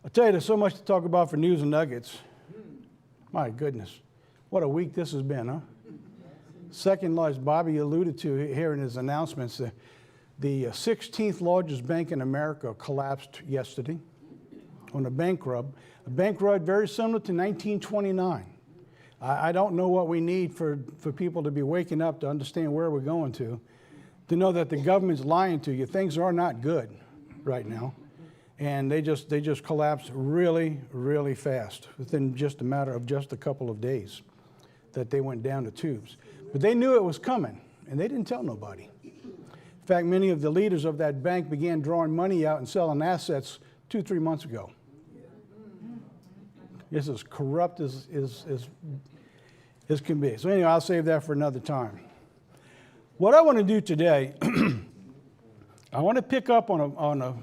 I tell you, there's so much to talk about for news and nuggets. My goodness, what a week this has been, huh? Second largest, Bobby alluded to here in his announcements, the 16th largest bank in America collapsed yesterday on a bank run. A bank run very similar to 1929. I don't know what we need for people to be waking up to understand where we're going to know that the government's lying to you. Things are not good right now. And they just collapsed really, really fast within just a matter of just a couple of days that they went down the tubes. But they knew it was coming, and they didn't tell nobody. In fact, many of the leaders of that bank began drawing money out and selling assets 2-3 months ago. It's as corrupt as can be. So anyway, I'll save that for another time. What I want to do today, I want to pick up on a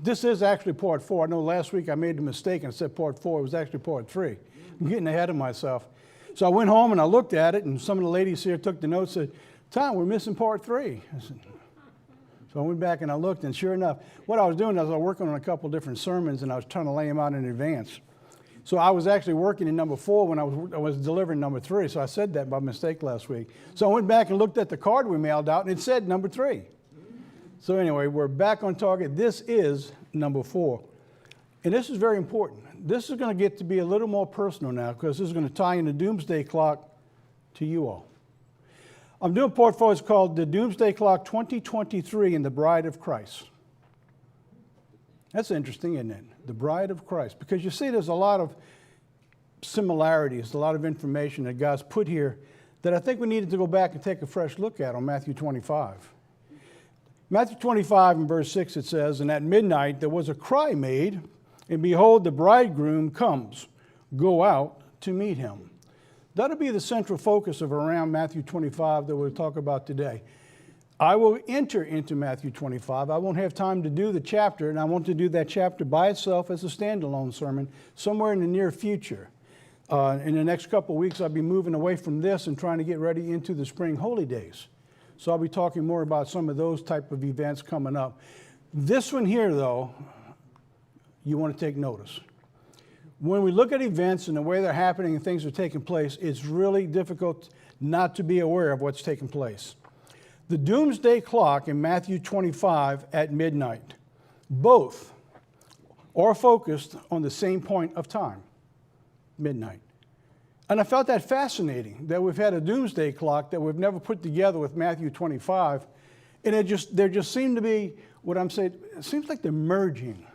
this is actually part 4. I know last week I made the mistake and said part 4. It was actually part 3. I'm getting ahead of myself. So I went home and I looked at it, and some of the ladies here took the notes and said, Tom, we're missing part 3. So I went back and I looked, and sure enough, what I was doing is I was working on a couple different sermons, and I was trying to lay them out in advance. So I was actually working in number 4 when I was delivering number 3. So I said that by mistake last week. So I went back and looked at the card we mailed out, and it said number 3. So anyway, we're back on target. This is number 4. And this is very important. This is going to get to be a little more personal now, because this is going to tie in the Doomsday Clock to you all. I'm doing part 4. It's called the Doomsday Clock 2023 and the Bride of Christ. That's interesting, isn't it? The Bride of Christ. Because you see there's a lot of similarities, a lot of information that God's put here that I think we needed to go back and take a fresh look at on Matthew 25. Matthew 25 and verse 6 it says, and at midnight there was a cry made, and behold, the bridegroom comes. Go out to meet him. That'll be the central focus of around Matthew 25 that we'll talk about today. I will enter into Matthew 25. I won't have time to do the chapter, and I want to do that chapter by itself as a standalone sermon somewhere in the near future. In the next couple of weeks, I'll be moving away from this and trying to get ready into the spring holy days. So I'll be talking more about some of those type of events coming up. This one here, though, you want to take notice. When we look at events and the way they're happening and things are taking place, it's really difficult not to be aware of what's taking place. The Doomsday Clock in Matthew 25 at midnight, both are focused on the same point of time, midnight. And I felt that fascinating, that we've had a doomsday clock that we've never put together with Matthew 25. And there just seemed to be, what I'm saying, it seems like they're merging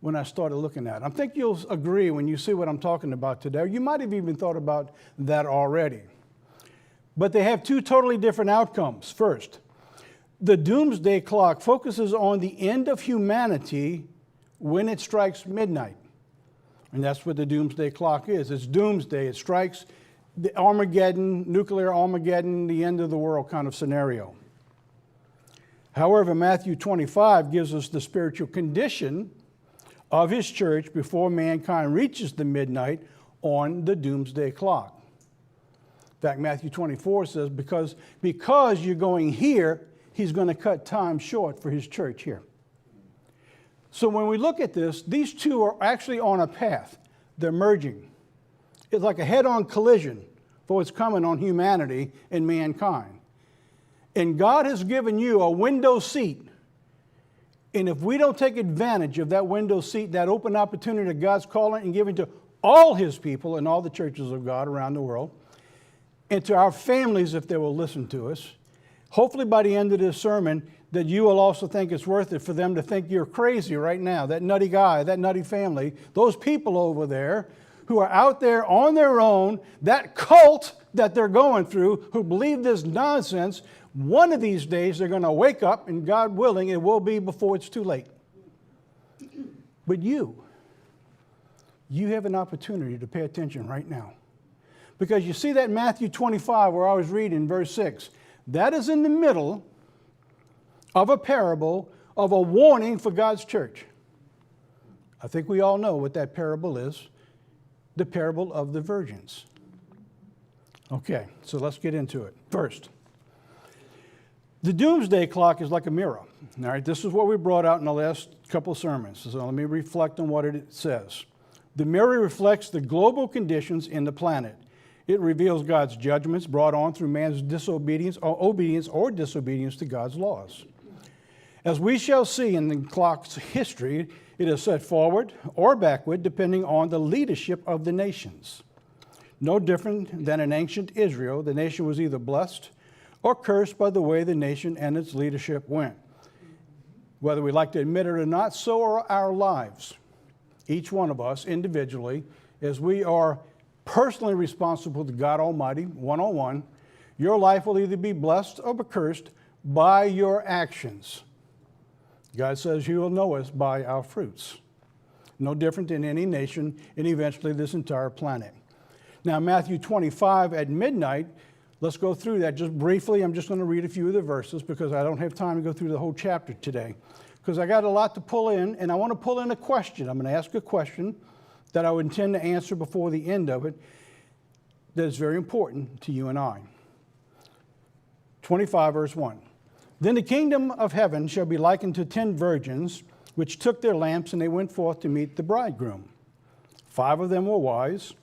when I started looking at it. I think you'll agree when you see what I'm talking about today. You might have even thought about that already. But they have two totally different outcomes. First, the doomsday clock focuses on the end of humanity when it strikes midnight. And that's what the doomsday clock is. It's doomsday. It strikes the Armageddon, nuclear Armageddon, the end of the world kind of scenario. However, Matthew 25 gives us the spiritual condition of his church before mankind reaches the midnight on the doomsday clock. In fact, Matthew 24 says, because you're going here, he's going to cut time short for his church here. So when we look at this, these two are actually on a path. They're merging. It's like a head-on collision for what's coming on humanity and mankind. And God has given you a window seat. And if we don't take advantage of that window seat, that open opportunity that God's calling and giving to all his people and all the churches of God around the world, and to our families if they will listen to us, hopefully by the end of this sermon, that you will also think it's worth it for them to think you're crazy right now. That nutty guy, that nutty family, those people over there who are out there on their own, that cult that they're going through, who believe this nonsense, one of these days they're going to wake up, and God willing, it will be before it's too late. But you have an opportunity to pay attention right now. Because you see that Matthew 25 where I was reading verse 6, that is in the middle of a parable of a warning for God's church. I think we all know what that parable is, the parable of the virgins. Okay, so let's get into it. First, The doomsday clock is like a mirror. All right, this is what we brought out in the last couple sermons. So let me reflect on what it says. The mirror reflects the global conditions in the planet. It reveals God's judgments brought on through man's disobedience or obedience or disobedience to God's laws. As we shall see in the clock's history, it is set forward or backward depending on the leadership of the nations. No different than in ancient Israel, the nation was either blessed or cursed by the way the nation and its leadership went. Whether we like to admit it or not, so are our lives. Each one of us individually, as we are personally responsible to God Almighty, one-on-one, your life will either be blessed or be cursed by your actions. God says you will know us by our fruits. No different than any nation and eventually this entire planet. Now, Matthew 25 at midnight, let's go through that just briefly. I'm just going to read a few of the verses because I don't have time to go through the whole chapter today. Because I got a lot to pull in, and I want to pull in a question. I'm going to ask a question that I would intend to answer before the end of it that is very important to you and I. 25 verse 1. Then the kingdom of heaven shall be likened to 10 virgins, which took their lamps, and they went forth to meet the bridegroom. 5 of them were wise,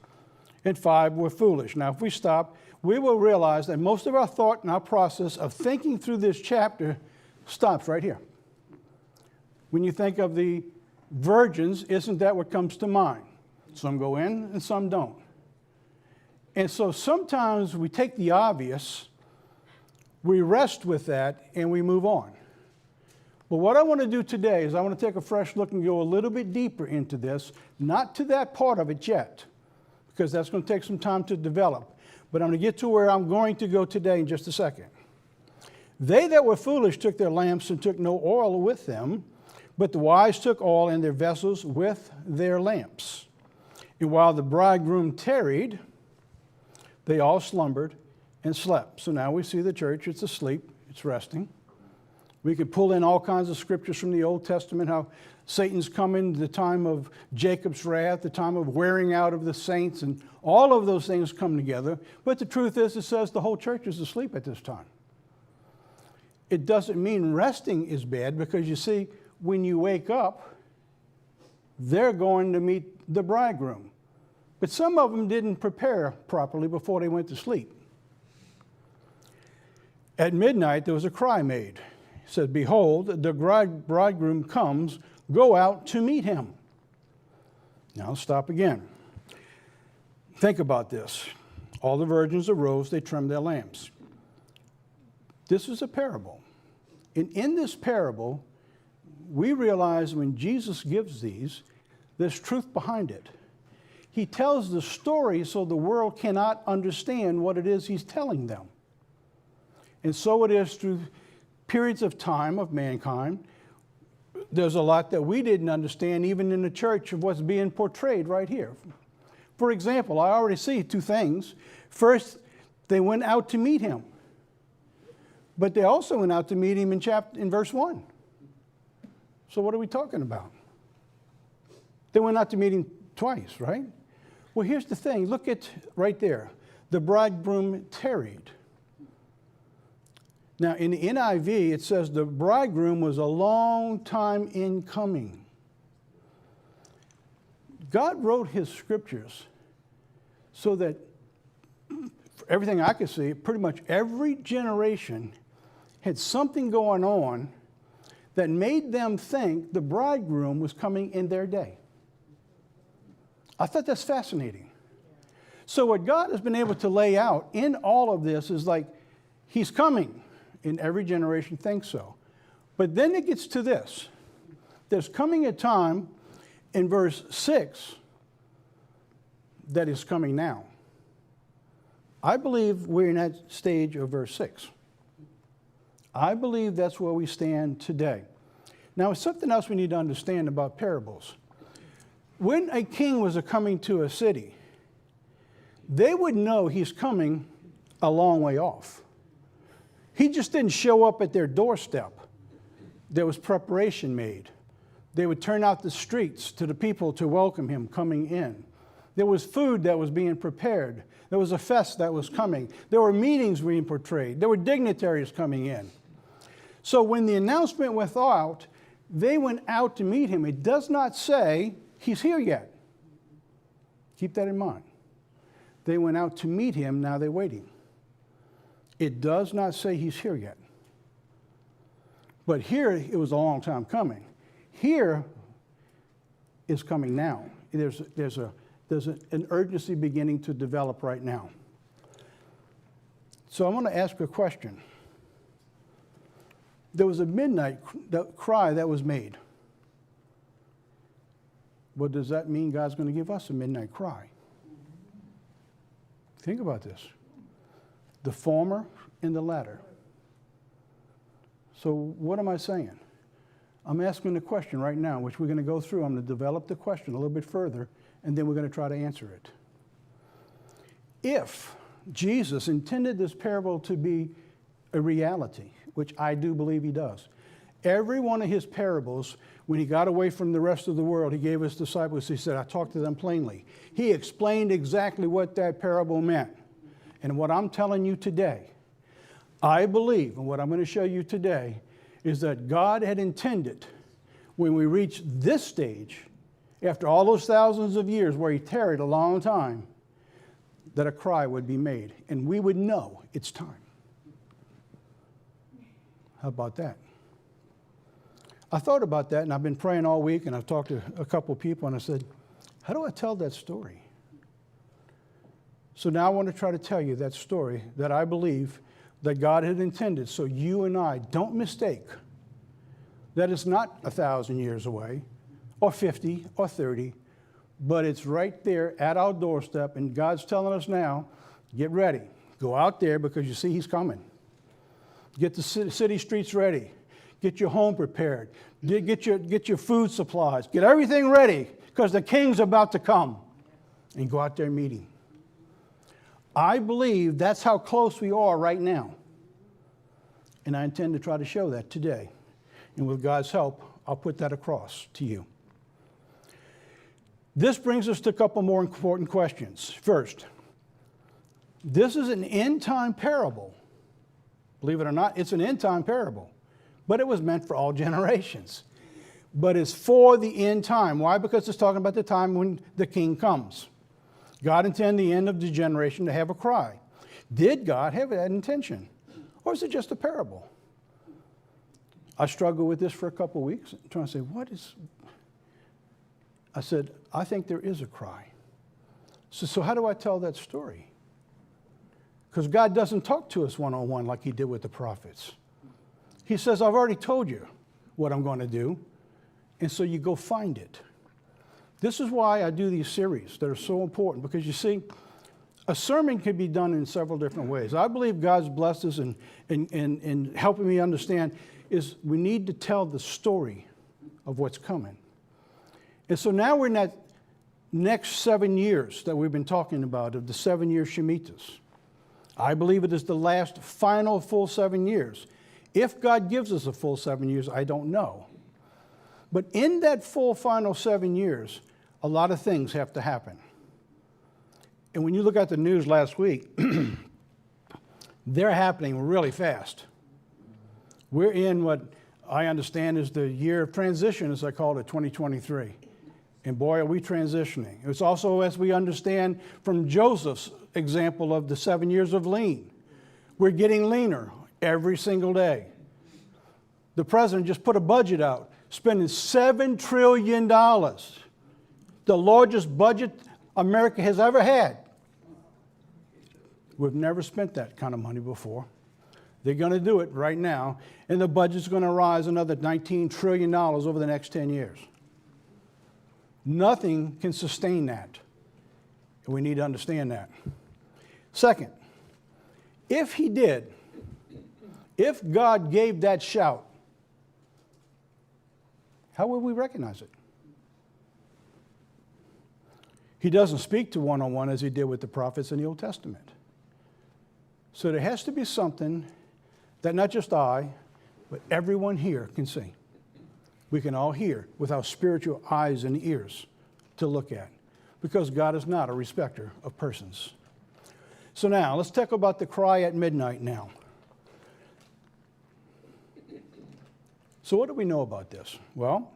and 5 were foolish. Now, if we stop, we will realize that most of our thought and our process of thinking through this chapter stops right here. When you think of the virgins, isn't that what comes to mind? Some go in and some don't. And so sometimes we take the obvious, we rest with that, and we move on. But what I want to do today is I want to take a fresh look and go a little bit deeper into this, not to that part of it yet, because that's going to take some time to develop. But I'm going to get to where I'm going to go today in just a second. They that were foolish took their lamps and took no oil with them, but the wise took oil in their vessels with their lamps. And while the bridegroom tarried, they all slumbered and slept. So now we see the church, it's asleep, it's resting. We could pull in all kinds of scriptures from the Old Testament, how Satan's coming, the time of Jacob's wrath, the time of wearing out of the saints, and all of those things come together. But the truth is, it says the whole church is asleep at this time. It doesn't mean resting is bad, because you see, when you wake up, they're going to meet the bridegroom. But some of them didn't prepare properly before they went to sleep. At midnight, there was a cry made. It said, "Behold, the bridegroom comes, go out to meet him." Now let's stop again. Think about this. All the virgins arose, they trimmed their lamps. This is a parable. And in this parable, we realize when Jesus gives these, there's truth behind it. He tells the story so the world cannot understand what it is he's telling them. And so it is through periods of time of mankind. There's a lot that we didn't understand even in the church of what's being portrayed right here. For example, I already see 2 things. First, they went out to meet him. But they also went out to meet him in verse 1. So what are we talking about? They went out to meet him twice, right? Well, here's the thing. Look at right there. The bridegroom tarried. Now, in the NIV, it says the bridegroom was a long time in coming. God wrote his scriptures so that, for everything I could see, pretty much every generation had something going on that made them think the bridegroom was coming in their day. I thought that's fascinating. So what God has been able to lay out in all of this is like, he's coming. And every generation thinks so. But then it gets to this. There's coming a time in verse 6 that is coming now. I believe we're in that stage of verse 6. I believe that's where we stand today. Now, it's something else we need to understand about parables. When a king was coming to a city, they would know he's coming a long way off. He just didn't show up at their doorstep. There was preparation made. They would turn out the streets to the people to welcome him coming in. There was food that was being prepared. There was a fest that was coming. There were meetings being portrayed. There were dignitaries coming in. So when the announcement went out, they went out to meet him. It does not say he's here yet. Keep that in mind. They went out to meet him, now they're waiting. It does not say he's here yet. But here, it was a long time coming. Here is coming now. There's an urgency beginning to develop right now. So I'm going to ask a question. There was a midnight cry that was made. What does that mean? God's going to give us a midnight cry. Think about this. The former and the latter. So what am I saying? I'm asking the question right now, which we're going to go through. I'm going to develop the question a little bit further, and then we're going to try to answer it. If Jesus intended this parable to be a reality, which I do believe he does, every one of his parables, when he got away from the rest of the world, he gave his disciples, he said, I talked to them plainly. He explained exactly what that parable meant. And what I'm telling you today, I believe, and what I'm going to show you today, is that God had intended, when we reach this stage, after all those thousands of years where he tarried a long time, that a cry would be made, and we would know it's time. How about that? I thought about that, and I've been praying all week, and I've talked to a couple people, and I said, how do I tell that story? So now I want to try to tell you that story that I believe that God had intended, so you and I don't mistake that it's not 1,000 years away, or 50, or 30, but it's right there at our doorstep, and God's telling us now, get ready. Go out there because you see he's coming. Get the city streets ready. Get your home prepared. Get your food supplies. Get everything ready because the king's about to come. And go out there and meet him. I believe that's how close we are right now. And I intend to try to show that today. And with God's help, I'll put that across to you. This brings us to a couple more important questions. First, this is an end-time parable. Believe it or not, it's an end-time parable. But it was meant for all generations. But it's for the end time. Why? Because it's talking about the time when the king comes. God intended the end of the generation to have a cry. Did God have that intention? Or is it just a parable? I struggled with this for a couple of weeks, trying to say, what is... I said, I think there is a cry. So how do I tell that story? Because God doesn't talk to us one-on-one like he did with the prophets. He says, I've already told you what I'm going to do, and so you go find it. This is why I do these series that are so important, because you see, a sermon can be done in several different ways. I believe God's blessed us in helping me understand is we need to tell the story of what's coming. And so now we're in that next 7 years that we've been talking about, of the 7-year Shemitahs. I believe it is the last final full 7 years. If God gives us a full 7 years, I don't know. But in that full final 7 years, a lot of things have to happen. And when you look at the news last week, they're happening really fast. We're in what I understand is the year of transition, as I call it, 2023. And boy, are we transitioning. It's also, as we understand from Joseph's example of the 7 years of lean. We're getting leaner every single day. The president just put a budget out, spending $7 trillion. The largest budget America has ever had. We've never spent that kind of money before. They're going to do it right now, and the budget's going to rise another $19 trillion over the next 10 years. Nothing can sustain that, and we need to understand that. Second, if he did, if God gave that shout, how would we recognize it? He doesn't speak to one-on-one as he did with the prophets in the Old Testament. So there has to be something that not just I, but everyone here can see. We can all hear with our spiritual eyes and ears to look at, because God is not a respecter of persons. So now, let's talk about the cry at midnight now. So what do we know about this? Well,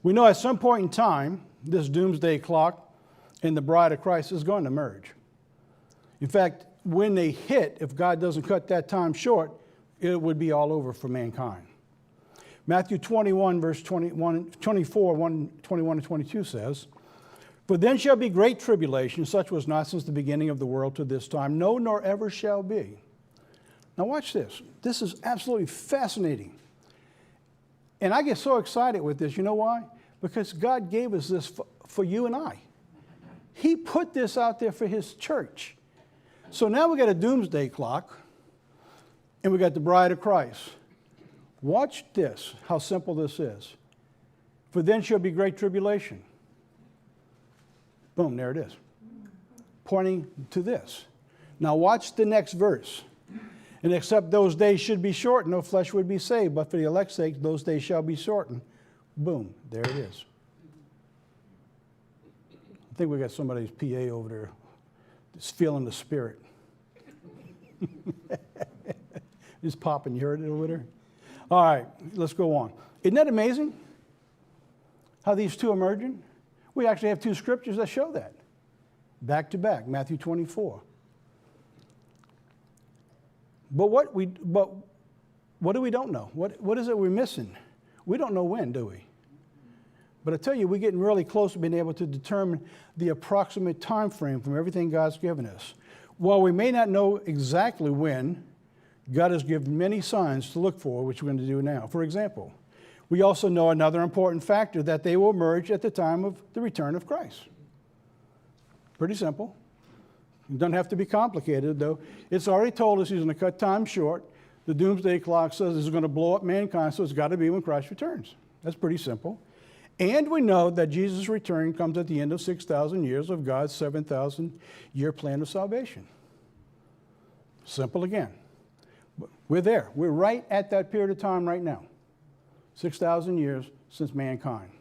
we know at some point in time, this doomsday clock and the bride of Christ is going to merge. In fact, when they hit, if God doesn't cut that time short, it would be all over for mankind. Matthew 21, verse 21, 24, 21 and 22 says, "For then shall be great tribulation, such was not since the beginning of the world to this time, no, nor ever shall be." Now watch this. This is absolutely fascinating. And I get so excited with this. You know why? Because God gave us this for you and I. He put this out there for his church. So now we got a doomsday clock, and we got the bride of Christ. Watch this, how simple this is. "For then shall be great tribulation." Boom, there it is. Pointing to this. Now watch the next verse. "And except those days should be shortened, no flesh would be saved. But for the elect's sake, those days shall be shortened." Boom, there it is. I think we got somebody's PA over there that's feeling the spirit. Just popping, you heard it over there? All right, let's go on. Isn't that amazing? How these two are merging? We actually have two scriptures that show that. Back to back, Matthew 24. But what do we don't know? What is it we're missing? We don't know when, do we? But I tell you, we're getting really close to being able to determine the approximate time frame from everything God's given us. While we may not know exactly when, God has given many signs to look for, which we're going to do now. For example, we also know another important factor, that they will merge at the time of the return of Christ. Pretty simple. It doesn't have to be complicated, though. It's already told us he's going to cut time short. The doomsday clock says it's going to blow up mankind, so it's got to be when Christ returns. That's pretty simple. And we know that Jesus' return comes at the end of 6,000 years of God's 7,000-year plan of salvation. Simple again. We're there. We're right at that period of time right now. 6,000 years since mankind.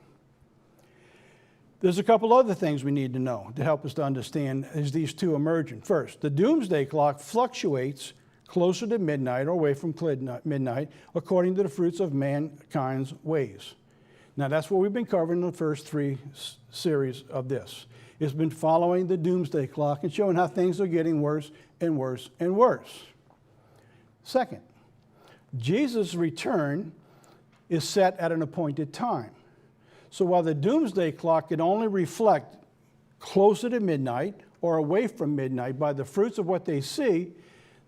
There's a couple other things we need to know to help us to understand as these two emerging. First, the doomsday clock fluctuates closer to midnight or away from midnight according to the fruits of mankind's ways. Now, that's what we've been covering in the first three series of this. It's been following the doomsday clock and showing how things are getting worse and worse and worse. Second, Jesus' return is set at an appointed time. So while the doomsday clock can only reflect closer to midnight or away from midnight by the fruits of what they see,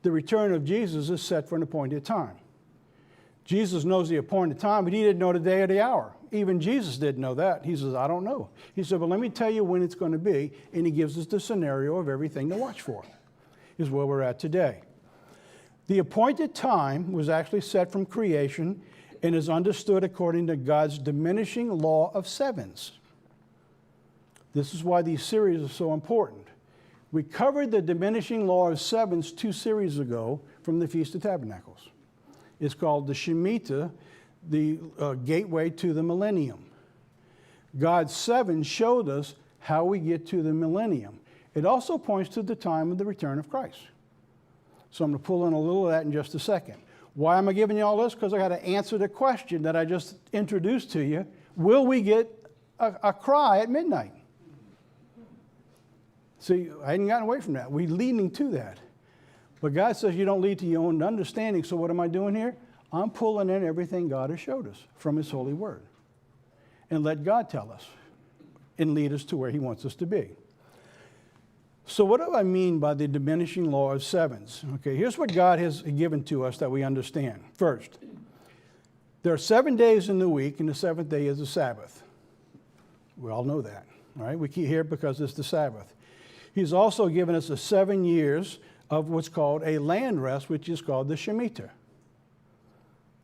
the return of Jesus is set for an appointed time. Jesus knows the appointed time, but he didn't know the day or the hour. Even Jesus didn't know that. He says, I don't know. He said, well, let me tell you when it's going to be. And he gives us the scenario of everything to watch for, is where we're at today. The appointed time was actually set from creation and is understood according to God's diminishing law of sevens. This is why these series are so important. We covered the diminishing law of sevens 2 series ago from the Feast of Tabernacles. It's called the Shemitah, the gateway to the millennium. God's seven showed us how we get to the millennium. It also points to the time of the return of Christ. So I'm going to pull in a little of that in just a second. Why am I giving you all this? Because I got to answer the question that I just introduced to you. Will we get a cry at midnight? See, I hadn't gotten away from that. We're leading to that. But God says you don't lead to your own understanding. So what am I doing here? I'm pulling in everything God has showed us from his holy word. And let God tell us and lead us to where he wants us to be. So what do I mean by the diminishing law of sevens? Okay, here's what God has given to us that we understand. First, there are 7 days in the week, and the seventh day is the Sabbath. We all know that, right? We keep here because it's the Sabbath. He's also given us 7 years of what's called a land rest, which is called the Shemitah.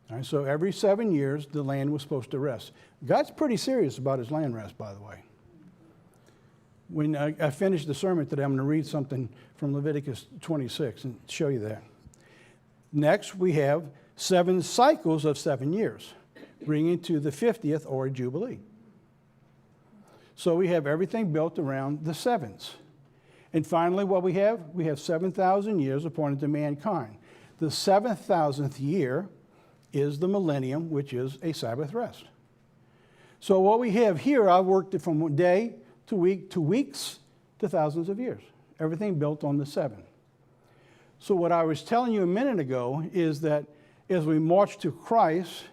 All right, so every 7 years, the land was supposed to rest. God's pretty serious about his land rest, by the way. When I finish the sermon today, I'm going to read something from Leviticus 26 and show you that. Next, we have 7 cycles of 7 years, bringing to the 50th or Jubilee. So we have everything built around the sevens. And finally, what we have 7,000 years appointed to mankind. The 7,000th year is the millennium, which is a Sabbath rest. So what we have here, I worked it from day to week to weeks to thousands of years. Everything built on the 7. So what I was telling you a minute ago is that as we march to Christ,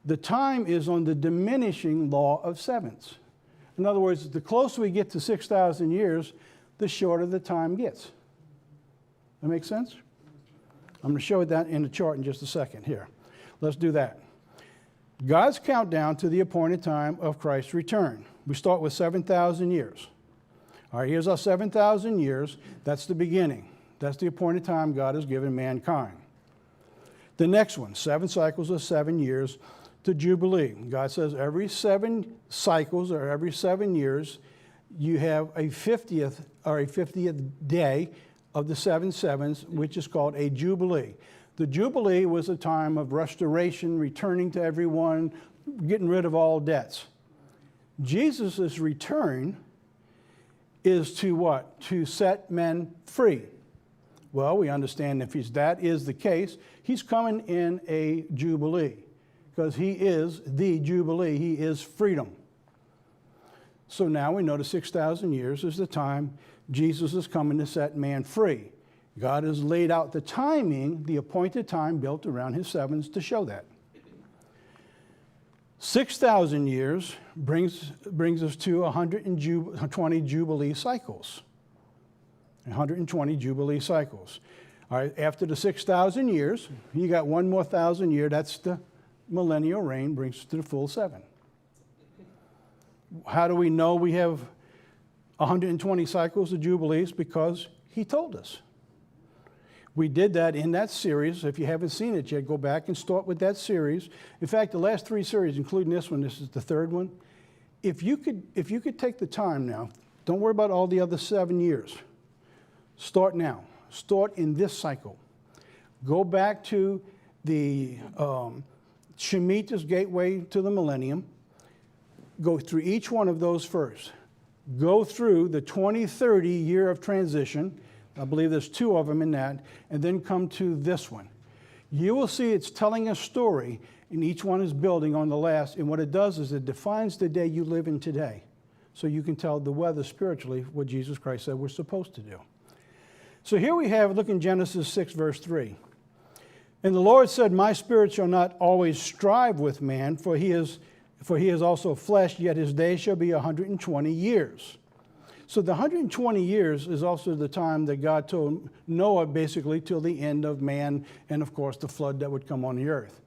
the time is on the diminishing law of 7s. In other words, the closer we get to 6,000 years, the shorter the time gets. That make sense? I'm going to show that in the chart in just a second. Here, let's do that. God's countdown to the appointed time of Christ's return. We start with 7,000 years. All right, here's our 7,000 years. That's the beginning. That's the appointed time God has given mankind. The next one, 7 cycles of 7 years to Jubilee. God says every 7 cycles or every 7 years, you have a 50th or a 50th day of the 7 sevens, which is called a Jubilee. The Jubilee was a time of restoration, returning to everyone, getting rid of all debts. Jesus' return is to what? To set men free. Well, we understand if that is the case, he's coming in a Jubilee because he is the Jubilee. He is freedom. So now we know the 6,000 years is the time Jesus is coming to set man free. God has laid out the timing, the appointed time built around his 7s to show that. 6,000 years brings us to 120 Jubilee cycles. 120 Jubilee cycles. All right, after the 6,000 years, you got one more 1,000 year. That's the millennial reign, brings us to the full 7. How do we know we have 120 cycles of Jubilees? Because he told us. We did that in that series. If you haven't seen it yet, go back and start with that series. In fact, the last 3 series, including this one, this is the 3rd one. If you could take the time now, don't worry about all the other 7 years. Start now. Start in this cycle. Go back to the Shemitah's gateway to the millennium. Go through each one of those first. Go through the 2030 year of transition. I believe there's 2 of them in that. And then come to this one. You will see it's telling a story, and each one is building on the last. And what it does is it defines the day you live in today. So you can tell the weather spiritually what Jesus Christ said we're supposed to do. So here we have, look in Genesis 6, verse 3. And the Lord said, my spirit shall not always strive with man, for he is also flesh, yet his days shall be 120 years. So the 120 years is also the time that God told Noah basically till the end of man and, of course, the flood that would come on the earth.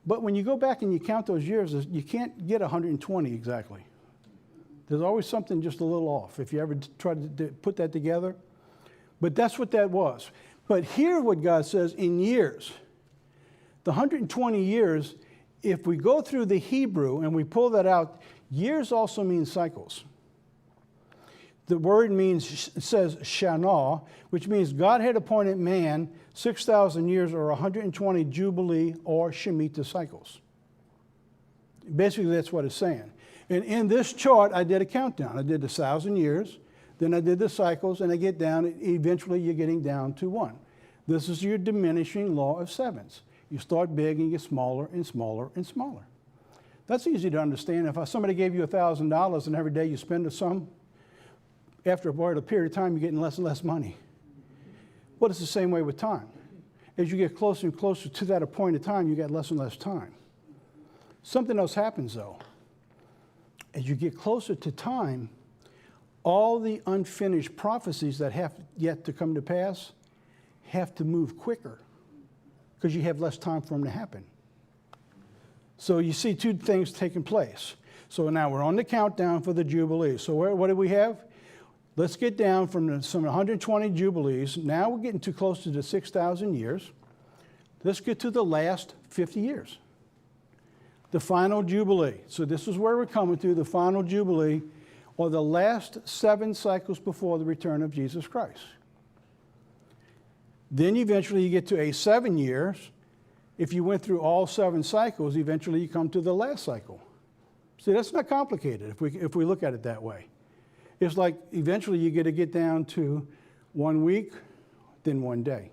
But when you go back and you count those years, you can't get 120 exactly. There's always something just a little off if you ever try to put that together. But that's what that was. But here what God says in years, the 120 years, if we go through the Hebrew and we pull that out, years also means cycles. The word says Shana, which means God had appointed man 6,000 years or 120 Jubilee or Shemitah cycles. Basically, that's what it's saying. And in this chart, I did a countdown. I did the 1,000 years, then I did the cycles, and I get down, eventually you're getting down to 1. This is your diminishing law of 7s. You start big and you get smaller and smaller and smaller. That's easy to understand. If somebody gave you $1,000 and every day you spend a sum, after a period of time, you're getting less and less money. Well, it's the same way with time. As you get closer and closer to that appointed time, you get less and less time. Something else happens, though. As you get closer to time, all the unfinished prophecies that have yet to come to pass have to move quicker because you have less time for them to happen. So you see 2 things taking place. So now we're on the countdown for the Jubilee. So what do we have? Let's get down from some 120 Jubilees. Now we're getting too close to the 6,000 years. Let's get to the last 50 years. The final Jubilee. So this is where we're coming to, the final Jubilee, or the last 7 cycles before the return of Jesus Christ. Then eventually you get to a 7 years. If you went through all 7 cycles, eventually you come to the last cycle. See, that's not complicated if we look at it that way. It's like eventually you get down to 1 week, then 1 day.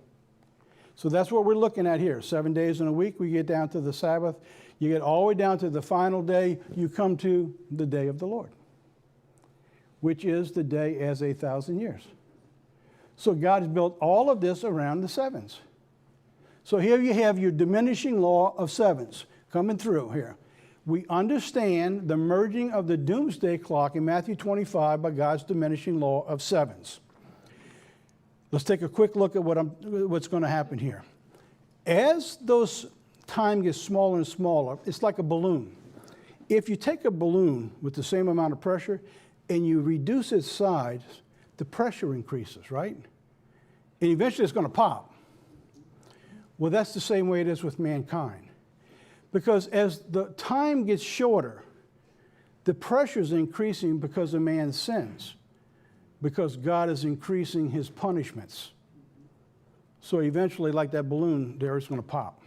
So that's what we're looking at here. 7 days in a week, we get down to the Sabbath. You get all the way down to the final day, you come to the day of the Lord, which is the day as 1,000 years. So God has built all of this around the sevens. So here you have your diminishing law of sevens coming through here. We understand the merging of the doomsday clock in Matthew 25 by God's diminishing law of sevens. Let's take a quick look at what's going to happen here. As those time gets smaller and smaller, it's like a balloon. If you take a balloon with the same amount of pressure and you reduce its size, the pressure increases, right? And eventually it's going to pop. Well, that's the same way it is with mankind. Because as the time gets shorter, the pressure is increasing because of man's sins, because God is increasing his punishments. So eventually, like that balloon there, it's going to pop.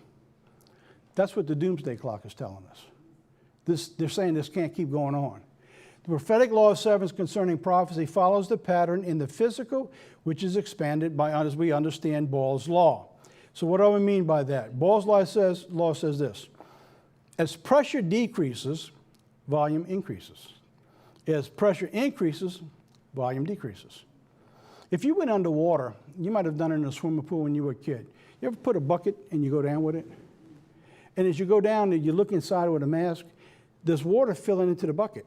That's what the doomsday clock is telling us. They're saying this can't keep going on. The prophetic law of sevens concerning prophecy follows the pattern in the physical, which is expanded by, as we understand, Ball's law. So what do I mean by that? Ball's law says this. As pressure decreases, volume increases. As pressure increases, volume decreases. If you went underwater, you might have done it in a swimming pool when you were a kid. You ever put a bucket and you go down with it? And as you go down and you look inside with a mask, there's water filling into the bucket.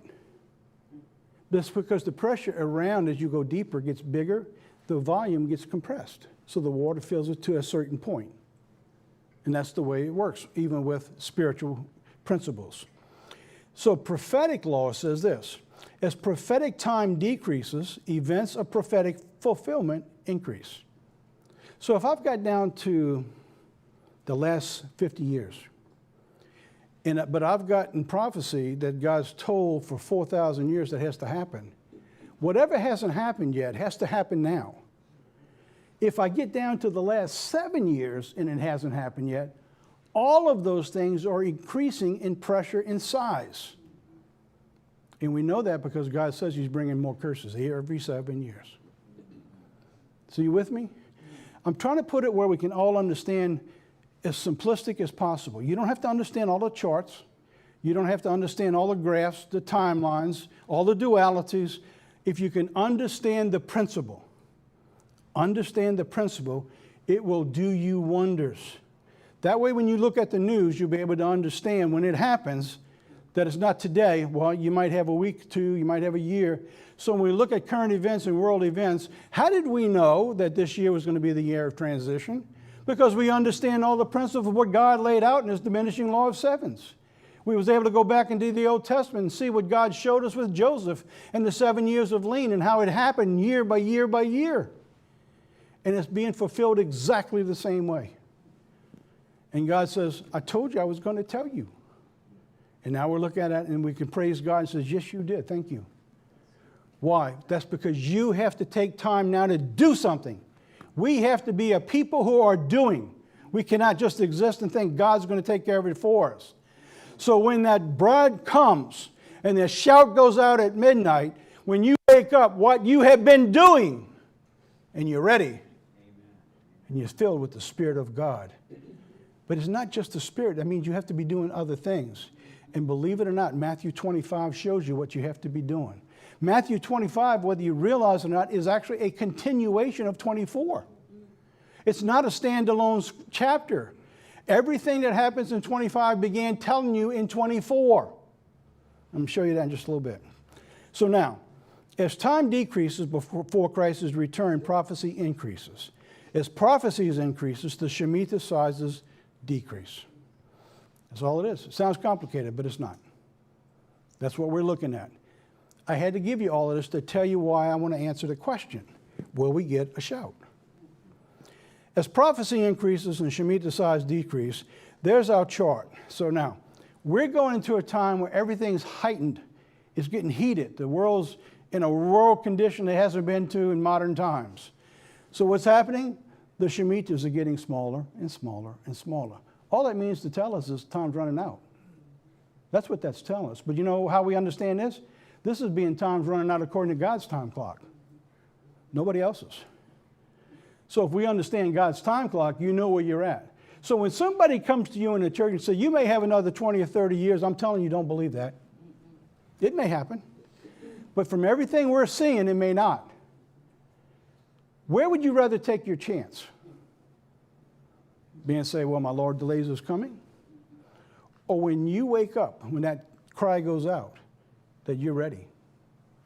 That's because the pressure around as you go deeper gets bigger, the volume gets compressed. So the water fills it to a certain point. And that's the way it works, even with spiritual principles. So prophetic law says this. As prophetic time decreases, events of prophetic fulfillment increase. So if I've got down to the last 50 years, but I've gotten prophecy that God's told for 4,000 years that has to happen, whatever hasn't happened yet has to happen now. If I get down to the last 7 years and it hasn't happened yet, all of those things are increasing in pressure and size. And we know that because God says he's bringing more curses here every 7 years. So you with me? I'm trying to put it where we can all understand as simplistic as possible. You don't have to understand all the charts. You don't have to understand all the graphs, the timelines, all the dualities. If you can understand the principle, it will do you wonders. That way, when you look at the news, you'll be able to understand when it happens that it's not today. Well, you might have a week, 2, you might have a year. So when we look at current events and world events, how did we know that this year was going to be the year of transition? Because we understand all the principles of what God laid out in his diminishing law of sevens. We was able to go back into the Old Testament and see what God showed us with Joseph and the 7 years of lean and how it happened year by year by year. And it's being fulfilled exactly the same way. And God says, I told you I was going to tell you. And now we're looking at it and we can praise God and says, yes, you did. Thank you. Why? That's because you have to take time now to do something. We have to be a people who are doing. We cannot just exist and think God's going to take care of it for us. So when that bride comes and the shout goes out at midnight, when you wake up, what you have been doing, and you're ready, amen, and you're filled with the Spirit of God. But it's not just the Spirit. That means you have to be doing other things. And believe it or not, Matthew 25 shows you what you have to be doing. Matthew 25, whether you realize it or not, is actually a continuation of 24. It's not a standalone chapter. Everything that happens in 25 began telling you in 24. I'm going to show you that in just a little bit. So now, as time decreases before Christ's return, prophecy increases. As prophecies increases, the Shemitah sizes decrease. That's all it is. It sounds complicated, but it's not. That's what we're looking at. I had to give you all of this to tell you why I want to answer the question. Will we get a shout? As prophecy increases and Shemitah size decrease, there's our chart. So now, we're going into a time where everything's heightened. It's getting heated. The world's in a world condition it hasn't been to in modern times. So what's happening? The Shemitahs are getting smaller and smaller and smaller. All that means to tell us is time's running out. That's what that's telling us. But you know how we understand this? This is being time's running out according to God's time clock. Nobody else's. So if we understand God's time clock, you know where you're at. So when somebody comes to you in the church and says, you may have another 20 or 30 years, I'm telling you, don't believe that. It may happen. But from everything we're seeing, it may not. Where would you rather take your chance? Being say, well, my Lord delays is coming? Or when you wake up, when that cry goes out, that you're ready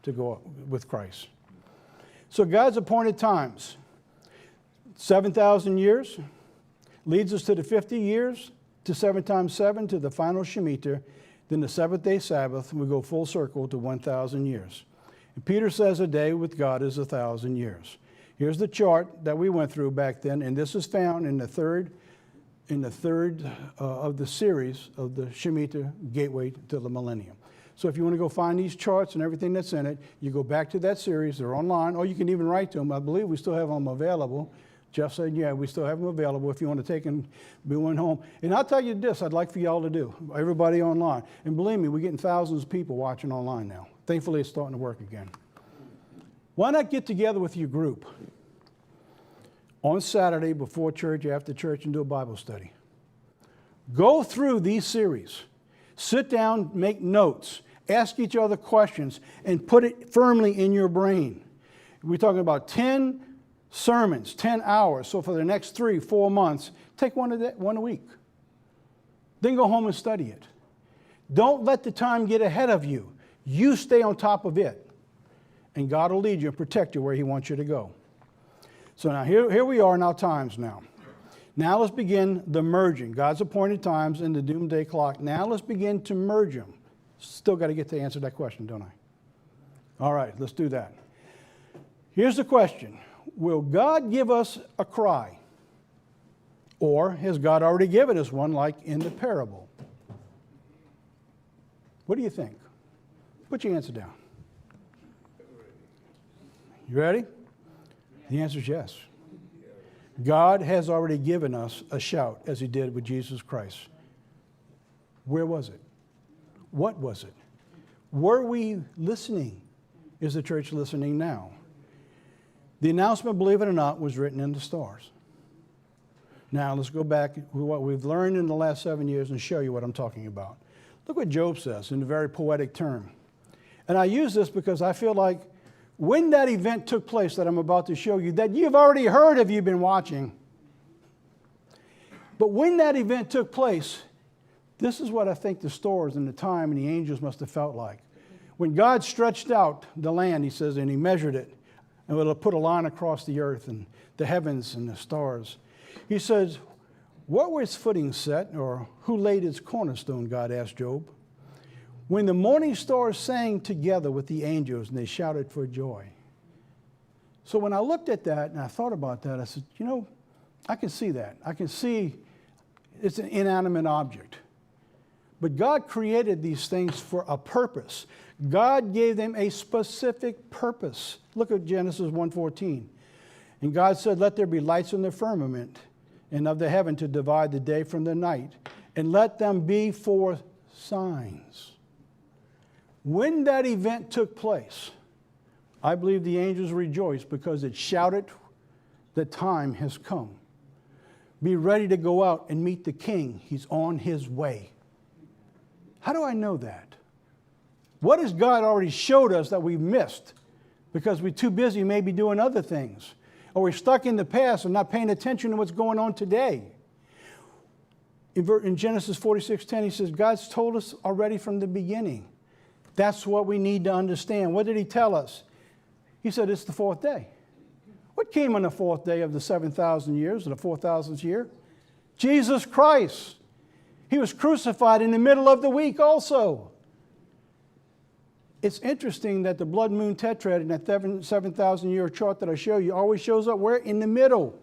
to go up with Christ. So God's appointed times, 7,000 years, leads us to the 50 years, to 7 times 7, to the final Shemitah, then the seventh-day Sabbath, and we go full circle to 1,000 years. And Peter says a day with God is 1,000 years. Here's the chart that we went through back then, and this is found in the third of the series of the Shemitah Gateway to the Millennium. So if you want to go find these charts and everything that's in it, you go back to that series. They're online, or you can even write to them. I believe we still have them available. Jeff said, yeah, we still have them available if you want to take and be one home. And I'll tell you this, I'd like for y'all to do, everybody online. And believe me, we're getting thousands of people watching online now. Thankfully, it's starting to work again. Why not get together with your group on Saturday before church, after church, and do a Bible study? Go through these series. Sit down, make notes, ask each other questions, and put it firmly in your brain. We're talking about 10 sermons, 10 hours. So for the next 3-4 months, take one a week. Then go home and study it. Don't let the time get ahead of you. You stay on top of it. And God will lead you and protect you where He wants you to go. So now here we are in our times now. Now let's begin the merging. God's appointed times in the doomsday clock. Now let's begin to merge them. Still got to get to answer that question, don't I? All right, let's do that. Here's the question. Will God give us a cry? Or has God already given us one like in the parable? What do you think? Put your answer down. You ready? The answer is yes. God has already given us a shout as He did with Jesus Christ. Where was it? What was it? Were we listening? Is the church listening now? The announcement, believe it or not, was written in the stars. Now let's go back to what we've learned in the last 7 years and show you what I'm talking about. Look what Job says in a very poetic term. And I use this because I feel like when that event took place that I'm about to show you, that you've already heard if you've been watching. But when that event took place, this is what I think the stars and the time and the angels must have felt like. When God stretched out the land, He says, and He measured it, and it'll put a line across the earth and the heavens and the stars. He says, what were its footing set, or who laid its cornerstone, God asked Job. When the morning stars sang together with the angels and they shouted for joy. So when I looked at that and I thought about that, I said, you know, I can see that. I can see it's an inanimate object. But God created these things for a purpose. God gave them a specific purpose. Look at Genesis 1:14. And God said, let there be lights in the firmament and of the heaven to divide the day from the night, and let them be for signs. When that event took place, I believe the angels rejoiced because it shouted, the time has come. Be ready to go out and meet the King. He's on His way. How do I know that? What has God already showed us that we've missed because we're too busy maybe doing other things? Or we're stuck in the past and not paying attention to what's going on today. In Genesis 46:10, He says, God's told us already from the beginning. That's what we need to understand. What did He tell us? He said it's the fourth day. What came on the fourth day of the 7,000 years, or the 4,000th year? Jesus Christ. He was crucified in the middle of the week also. It's interesting that the blood moon tetrad in that 7,000-year chart that I show you always shows up where? In the middle.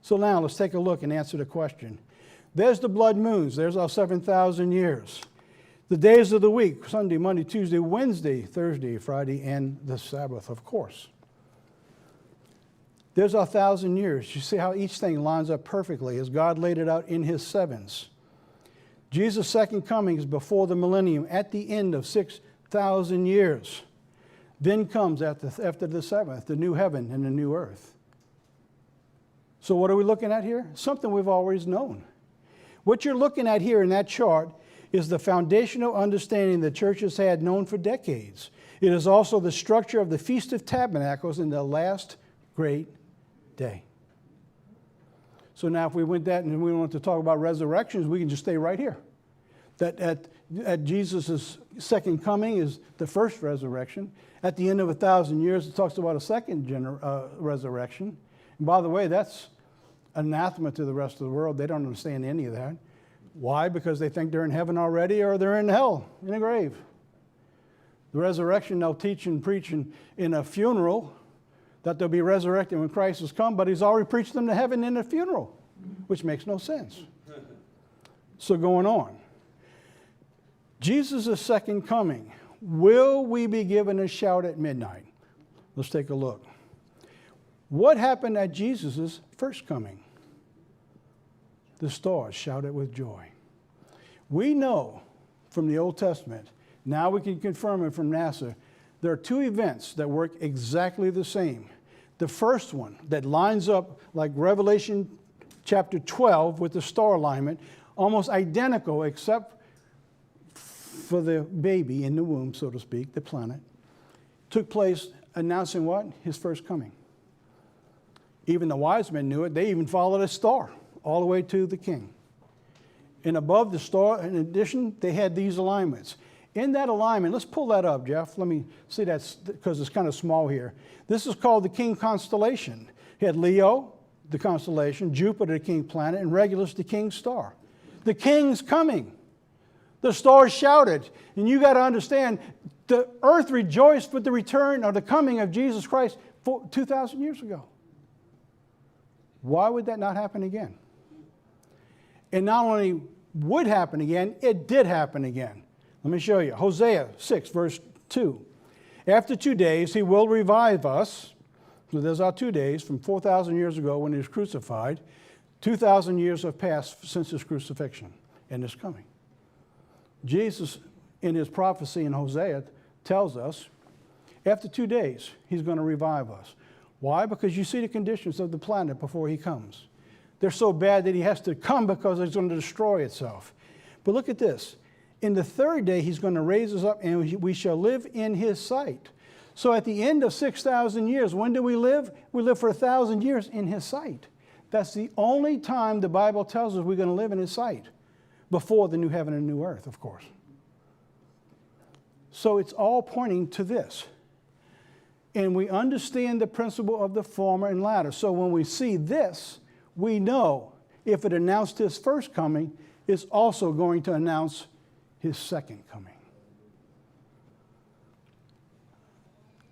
So now let's take a look and answer the question. There's the blood moons. There's our 7,000 years. The days of the week, Sunday, Monday, Tuesday, Wednesday, Thursday, Friday, and the Sabbath, of course. There's our 1,000 years. You see how each thing lines up perfectly as God laid it out in His sevens. Jesus' second coming is before the millennium, at the end of 6,000 years. Then comes after the seventh, the new heaven and the new earth. So what are we looking at here? Something we've always known. What you're looking at here in that chart is the foundational understanding the church has had known for decades. It is also the structure of the Feast of Tabernacles in the last great day. So now if we went that and we want to talk about resurrections, we can just stay right here. That at Jesus' second coming is the first resurrection. At the end of 1,000 years, it talks about a second resurrection. And by the way, that's anathema to the rest of the world. They don't understand any of that. Why? Because they think they're in heaven already or they're in hell, in a grave. The resurrection, they'll teach and preach in a funeral that they'll be resurrected when Christ has come, but he's already preached them to heaven in a funeral, which makes no sense. So going on. Jesus' second coming. Will we be given a shout at midnight? Let's take a look. What happened at Jesus' first coming? The stars shouted with joy. We know from the Old Testament, now we can confirm it from NASA, there are two events that work exactly the same. The first one that lines up like Revelation chapter 12 with the star alignment, almost identical except for the baby in the womb, so to speak, the planet, took place announcing what? His first coming. Even the wise men knew it. They even followed a star all the way to the king. And above the star, in addition, they had these alignments. In that alignment, let's pull that up, Jeff. Let me see that because it's kind of small here. This is called the king constellation. He had Leo, the constellation, Jupiter, the king planet, and Regulus, the king star. The king's coming. The stars shouted. And you got to understand, the earth rejoiced with the return or the coming of Jesus Christ 2,000 years ago. Why would that not happen again? And not only would happen again, it did happen again. Let me show you. Hosea 6, verse 2. After 2 days, he will revive us. So there's our 2 days from 4,000 years ago when he was crucified. 2,000 years have passed since his crucifixion and his coming. Jesus, in his prophecy in Hosea, tells us after 2 days, he's going to revive us. Why? Because you see the conditions of the planet before he comes. They're so bad that he has to come because it's going to destroy itself. But look at this. In the third day, he's going to raise us up and we shall live in his sight. So at the end of 6,000 years, when do we live? We live for 1,000 years in his sight. That's the only time the Bible tells us we're going to live in his sight. Before the new heaven and new earth, of course. So it's all pointing to this. And we understand the principle of the former and latter. So when we see this, we know if it announced his first coming, it's also going to announce his second coming.